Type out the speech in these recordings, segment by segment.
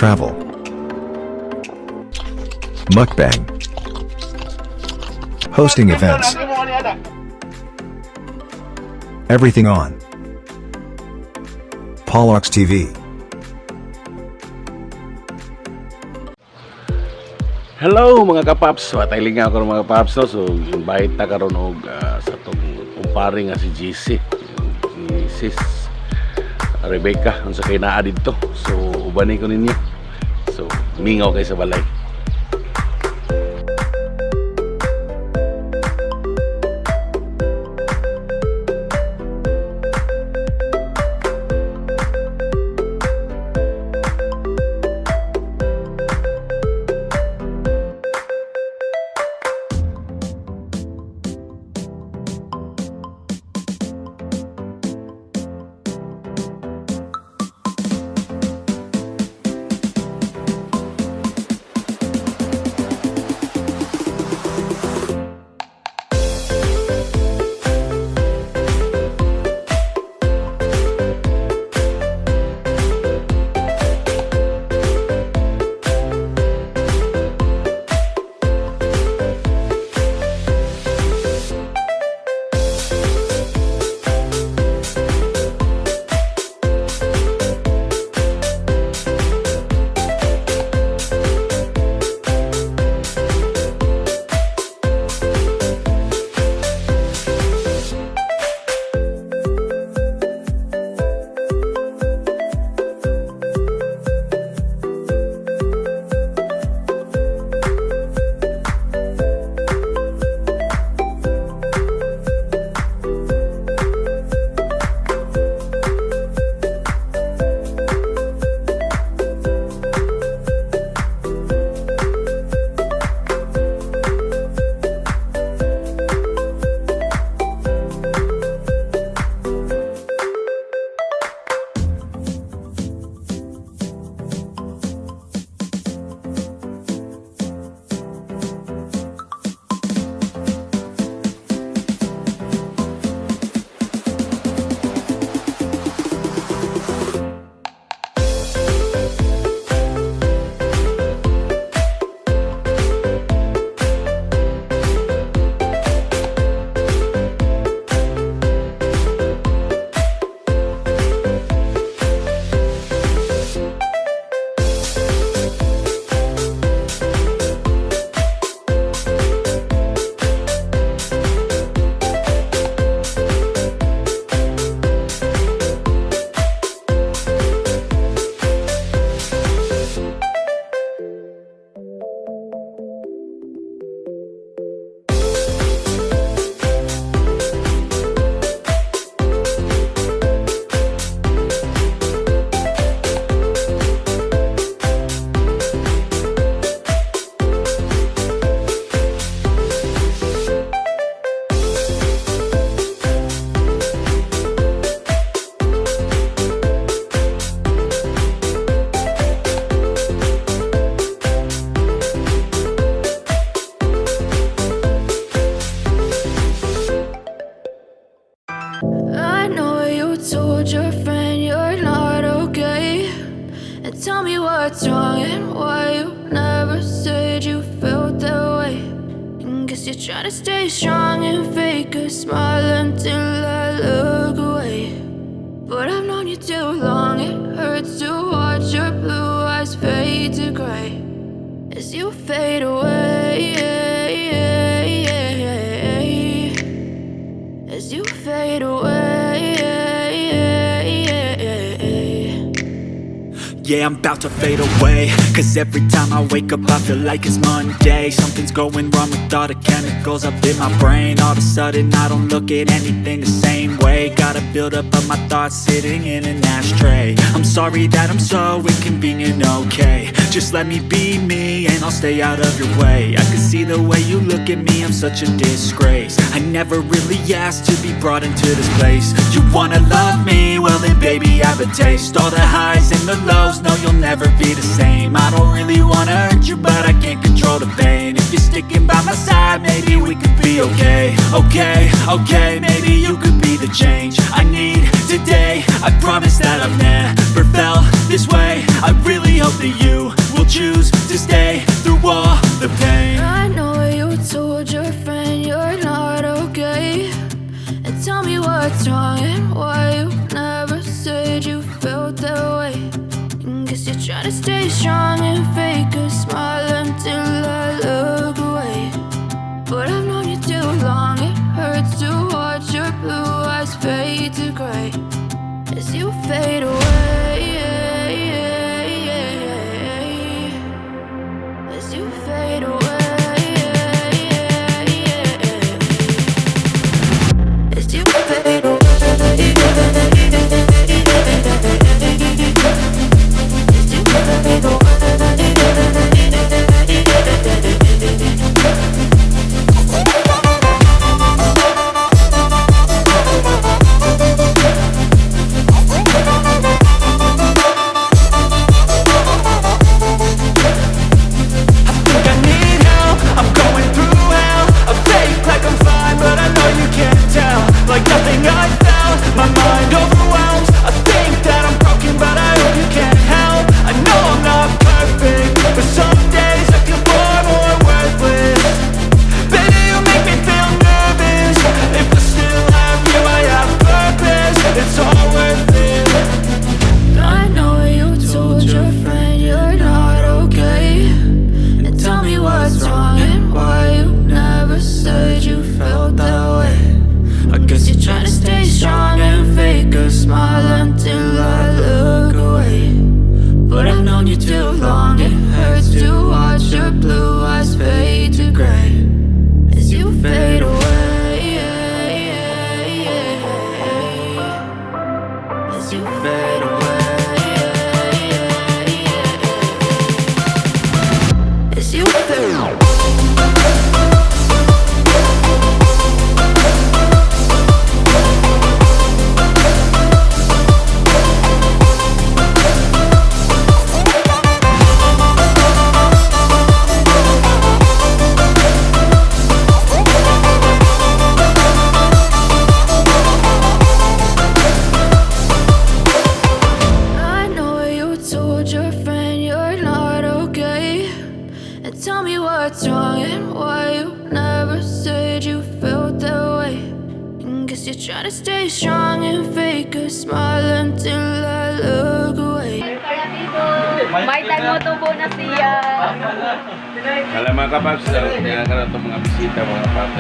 travel, mukbang, hosting events, everything on Paulox TV. Hello mga kapaps, watay ako ng mga paps no? So invite na karon og sa tong kumpare nga si GC, ni Sis Rebecca unsa kay naa didto. So ubani ko ninyo. So mingaw kay sa balay. I know you told your friend you're not okay, and tell me what's wrong and why you never said you felt that way. And guess you're trying to stay strong and fake a smile until I look away. But I've known you too long, it hurts to watch your blue eyes fade to gray as you fade away, as you fade away. Yeah, I'm about to fade away, cause every time I wake up I feel like it's Monday. Something's going wrong with all the chemicals up in my brain. All of a sudden I don't look at anything the same way. Gotta build up of my thoughts sitting in an ashtray. I'm sorry that I'm so inconvenient, okay. Just let me be me and I'll stay out of your way. I can see the way you look at me, I'm such a disgrace. I never really asked to be brought into this place. You wanna love me? Well then baby I have a taste. All the highs and the lows, no you'll never be the same. I don't really wanna hurt you but I can't control the pain. If you're sticking by my side maybe we could be okay. Okay, maybe you could be the change I need today. I promise that I've never felt this way. I really hope that you try to stay strong and fake a smile until I look away. But I've known you too long, it hurts to watch your blue eyes fade to gray as you fade away. As you fade away. As you fade away. Try to stay strong and fake a smile until I look away. May tagmo-tubo na siya. Alam mga kapaps, kaya ka na itong mga bisita, mga kapaps.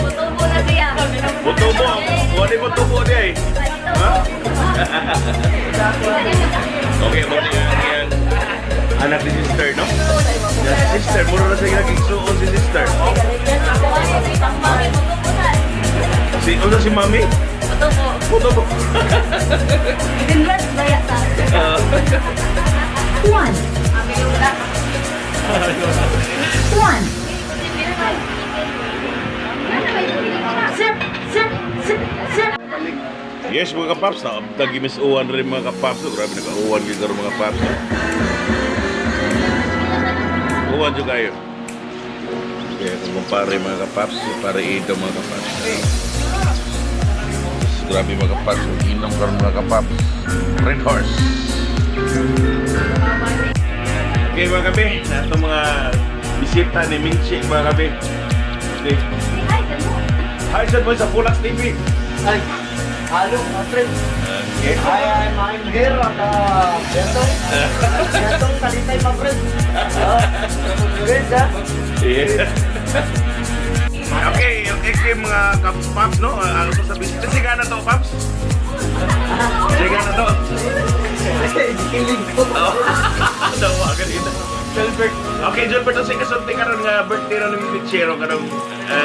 Tubo na siya. Butubo, wala mo tubo di eh. Ha? Okay, mo yan. Anak ni sister, no? Yes, sister, muro na sa nagigsuon si sister. Si mami? Tubo. Butubo. Dinlas daya ta. One. One. Sip, sip, sip, sip. Yes, mga kapaps, nag-imisuan rin mga kapaps. Grabe, nag-uwan kayo mga kapaps. Uwan dyan kayo. Kaya kung kumpare mga kapaps, para ido mga kapaps. Grabe mga kapaps, inom ka mga kapaps. Red Horse. Okay mga kape, na itong mga bisita ni Minchi mga kape. Okay. Hi, saan mo sa Pulax TV? Ay, halo, mga friend. Okay. I'm here at Betong Kalitay, my friend. Good, ha? Yeah. Okay, okay mga Paps, no? Ano to sa business? Siga na to, Paps? Siga na to. Kilig ko. Dawa ka dito. Gilbert. Okay, Gilbert, kasi kasunti ka ron nga birthday ron ng Michero ka ron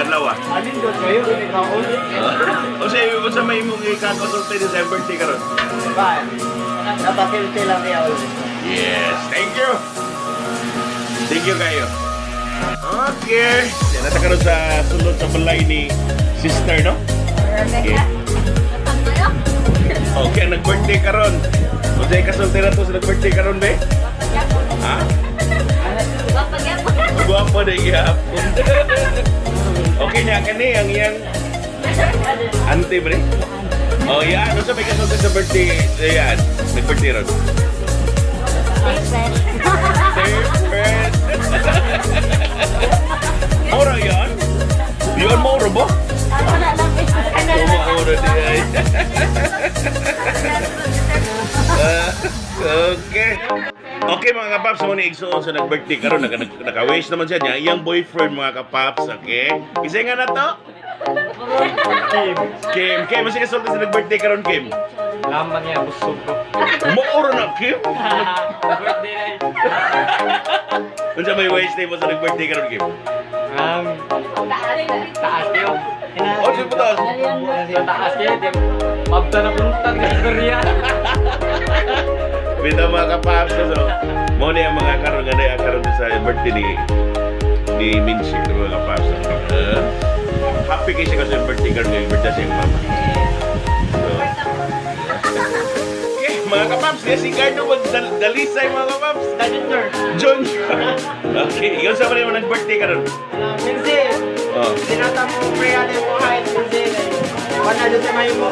lawa. Alin doon kayo? Hindi ka ulit. O sa may mong ikakonsulti din sa birthday ka ron. Bye. Napakilti lang niya ulit. Yes, thank you. Thank you kayo. Okay. Yan, nata ka ron sa sunod sa balay ni sister, no? Okay. Okay, nag-birthday ka ron. O sa'yo kasulti na to sa nag-birthday ka ron, be? Ha? Guwapo na ihapon. Okay niya ka ni, ang iyang auntie, bre? Oh, yan. Ano sa may kasulti sa birthday? Yan, nag-birthday ron. Perfect. Mura yan? Yun, mura ba? Mura din. Okay. Okay mga kapaps, mo ni Igsoon sa nag-birthday karon naka-wish naman siya niya. Iyang boyfriend mga kapaps, okay? Isa nga na to? Kim, masih kasulti sa nag-birthday karon Kim? Lamang niya, busog ko. Umauro na Kim? Birthday na Kung sa may wish day mo sa nag-birthday karon Kim? taas kayo. Oh, sino pa taas? Sa taas kayo, mabda na puntang sa Korea. Bita mga kapaps, so mo na yung mga karon nga na karon sa birthday ni Minchi, mga kapaps. Happy kayo siya kasi yung birthday karon yung birthday sa yung mama. So, okay, mga kapaps, si Gardo magdalisay mga kapaps. John. Okay, yun sa mga yung nag-birthday karon. Minsi, Oh. sinata mo prayer na yung kahit minsi. Wala doon sa may mo.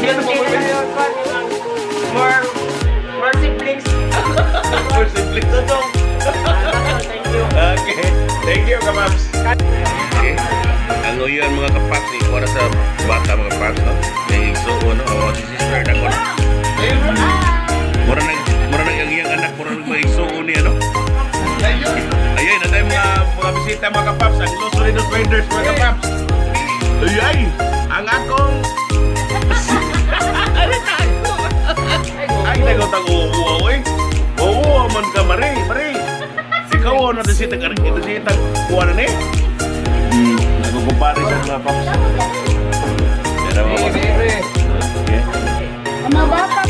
Yun mo yun, more siblings. More siblings. Tutong. Thank you. Okay, thank you kapaps. Okay. Ang uyan mga kapaps, ikaw sa bata mga kapaps, no? May igsuon, no? O, si sister na ko na. Mura nang ang iyang anak, mura nang may igsuon niya, no? Ayun, na tayo mga bisita mga kapaps, ang Los Sonidos Riders mga kapaps. Ayay, ang akong... Ay, nagotang uuwa, eh. Oo, man ka, Mari. Ikaw, na disita ka rin, disita kuha na ni. Nagkukumpare sa mga paps. Pero, okay. Mga bata